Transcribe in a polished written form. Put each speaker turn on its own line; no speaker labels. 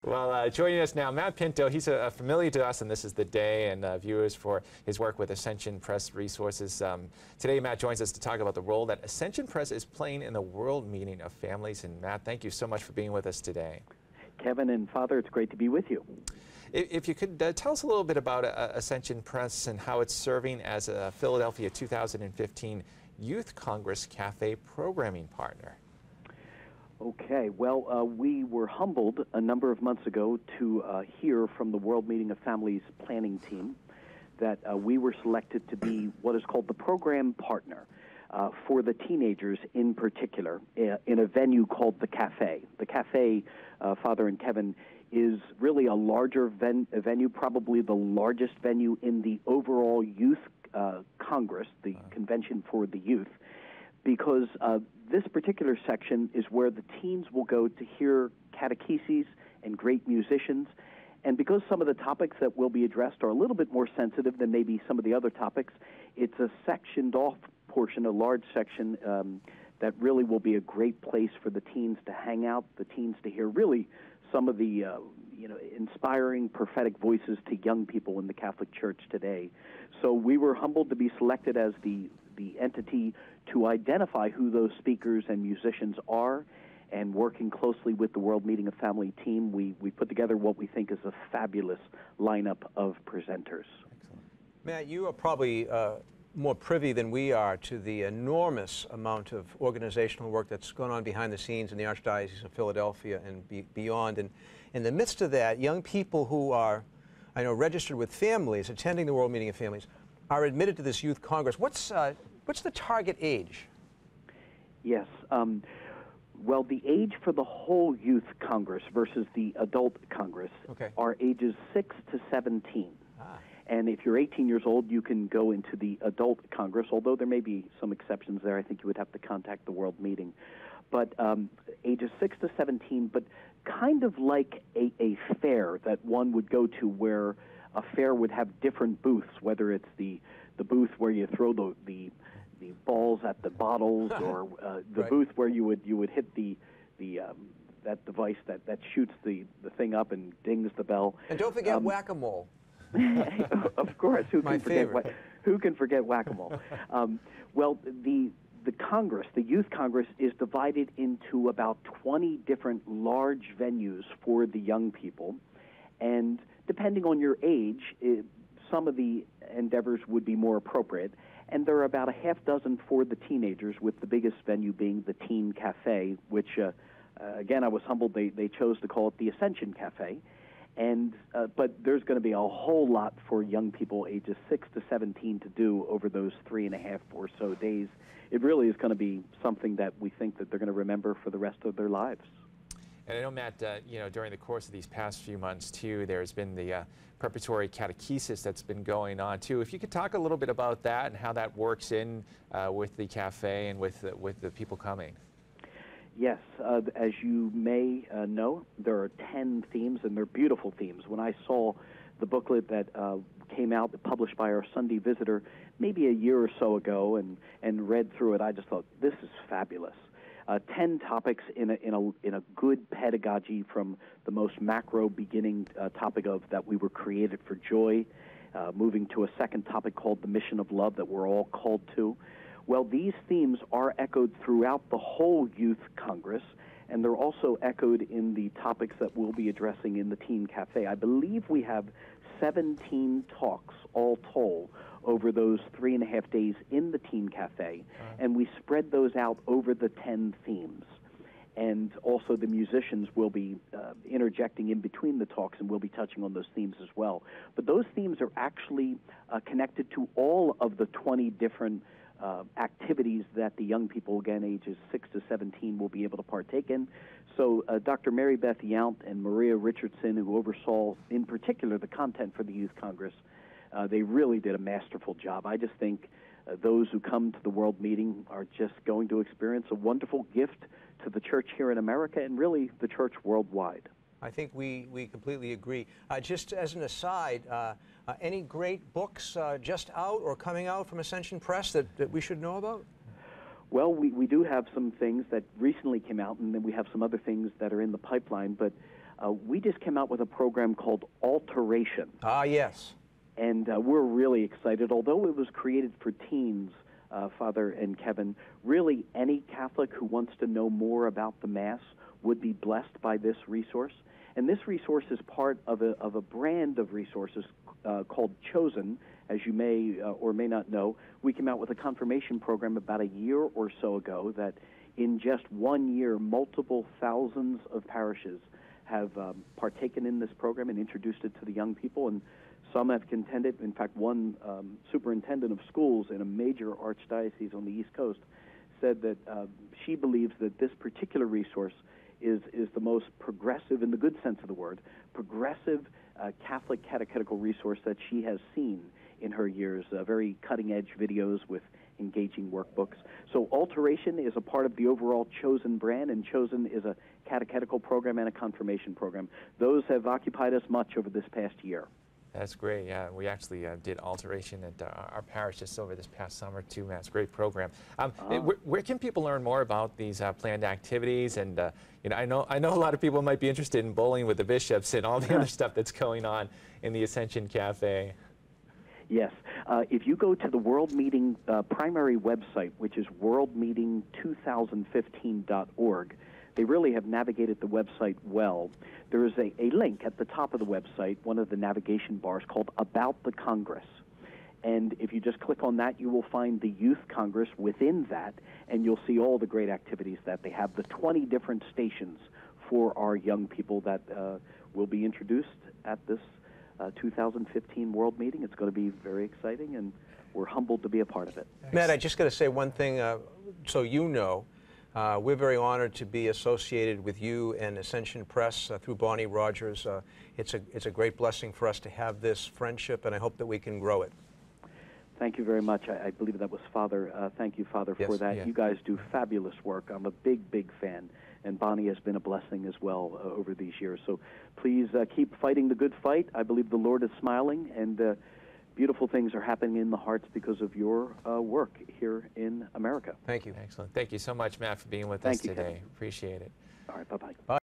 Well, joining us now, Matt Pinto. He's familiar to us, and this is the day, and viewers for his work with Ascension Press Resources. Today, Matt joins us to talk about the role that Ascension Press is playing in the world meeting of families. And Matt, thank you so much for being with us today.
Kevin and Father, it's great to be with you.
If you could tell us a little bit about Ascension Press and how it's serving as a Philadelphia 2015 Youth Congress Cafe programming partner.
Okay, well, we were humbled a number of months ago to hear from the World Meeting of Families planning team that we were selected to be what is called the program partner for the teenagers in particular in a venue called the Café. The Café, Father and Kevin, is really a larger venue, probably the largest venue in the overall Youth Congress, the convention for the youth, because this particular section is where the teens will go to hear catecheses and great musicians. And because some of the topics that will be addressed are a little bit more sensitive than maybe some of the other topics, it's a sectioned off portion, a large section that really will be a great place for the teens to hang out, the teens to hear really some of the inspiring prophetic voices to young people in the Catholic Church today. So we were humbled to be selected as the entity to identify who those speakers and musicians are, and working closely with the World Meeting of Family team, we put together what we think is a fabulous lineup of presenters.
Excellent. Matt, you are probably more privy than we are to the enormous amount of organizational work that's going on behind the scenes in the Archdiocese of Philadelphia and beyond. And in the midst of that, young people who are, I know, registered with families, attending the World Meeting of Families, are admitted to this Youth Congress. What's the target age?
Yes. Well, the age for the whole Youth Congress versus the Adult Congress are ages 6 to 17. And if you're 18 years old, you can go into the Adult Congress, although there may be some exceptions there. I think you would have to contact the World Meeting. But ages 6 to 17, but kind of like a fair that one would go to, where a fair would have different booths, whether it's the booth where you throw the balls at the bottles, or the booth where you would hit that device that shoots the thing up and dings the bell.
And don't forget whack-a-mole.
Of course, who
My favorite.
Who can forget whack-a-mole? Well, the Congress, the Youth Congress, is divided into about 20 different large venues for the young people, and depending on your age, some of the endeavors would be more appropriate. And there are about a half dozen for the teenagers, with the biggest venue being the Teen Café, which, again, I was humbled they chose to call it the Ascension Café. And but there's going to be a whole lot for young people ages 6 to 17 to do over those 3.5 or so days. It really is going to be something that we think that they're going to remember for the rest of their lives.
And I know, Matt, during the course of these past few months, too, there's been the preparatory catechesis that's been going on, too. If you could talk a little bit about that and how that works in with the cafe and with the people coming.
Yes, as you may know, there are 10 themes, and they're beautiful themes. When I saw the booklet that came out, published by our Sunday Visitor, maybe a year or so ago, and read through it, I just thought, this is fabulous. 10 topics in a good pedagogy, from the most macro beginning topic of that we were created for joy, moving to a second topic called the mission of love that we're all called to. Well, these themes are echoed throughout the whole Youth Congress, and they're also echoed in the topics that we'll be addressing in the Teen Café. I believe we have 17 talks all told over those 3.5 days in the Teen Café, and we spread those out over the 10 themes. And also the musicians will be interjecting in between the talks, and we'll be touching on those themes as well. But those themes are actually connected to all of the 20 different activities that the young people, again, ages 6 to 17, will be able to partake in. So Dr. Mary Beth Yount and Maria Richardson, who oversaw, in particular, the content for the Youth Congress, they really did a masterful job. I just think those who come to the World Meeting are just going to experience a wonderful gift to the Church here in America, and really the Church worldwide.
I think we completely agree. Just as an aside, any great books just out or coming out from Ascension Press that we should know about?
Well, we do have some things that recently came out, and then we have some other things that are in the pipeline. But we just came out with a program called Alteration.
Ah, yes.
And we're really excited. Although it was created for teens, Father and Kevin, really any Catholic who wants to know more about the Mass would be blessed by this resource. And this resource is part of a brand of resources called Chosen. As you may or may not know, we came out with a confirmation program about a year or so ago that in just 1 year, multiple thousands of parishes have partaken in this program and introduced it to the young people. And some have contended. In fact, one superintendent of schools in a major archdiocese on the East Coast said that she believes that this particular resource is the most progressive, in the good sense of the word, progressive Catholic catechetical resource that she has seen in her years. Very cutting-edge videos with engaging workbooks. So Alteration is a part of the overall Chosen brand, and Chosen is a catechetical program and a confirmation program. Those have occupied us much over this past year.
That's great. Yeah, we actually did Alteration at our parish just over this past summer too, man. It's a great program. Where can people learn more about these planned activities? And you know, I know a lot of people might be interested in bowling with the bishops and all the other stuff that's going on in the Ascension Café.
Yes. If you go to the World Meeting primary website, which is worldmeeting2015.org, they really have navigated the website well. There is a link at the top of the website, one of the navigation bars, called About the Congress. And if you just click on that, you will find the Youth Congress within that, and you'll see all the great activities that they have, the 20 different stations for our young people that will be introduced at this 2015 World Meeting. It's going to be very exciting, and we're humbled to be a part of it.
Matt, I just got to say one thing so you know. We're very honored to be associated with you and Ascension Press through Bonnie Rogers. It's a great blessing for us to have this friendship, and I hope that we can grow it.
Thank you very much. I believe that was Father. Thank you, Father, for that. Yeah. You guys do fabulous work. I'm a big, big fan, and Bonnie has been a blessing as well over these years. So please keep fighting the good fight. I believe the Lord is smiling, and beautiful things are happening in the hearts because of your work here in America.
Thank you.
Excellent. Thank you so much, Matt, for being with us today.
Kevin.
Appreciate it.
All right. Bye-bye.
Bye.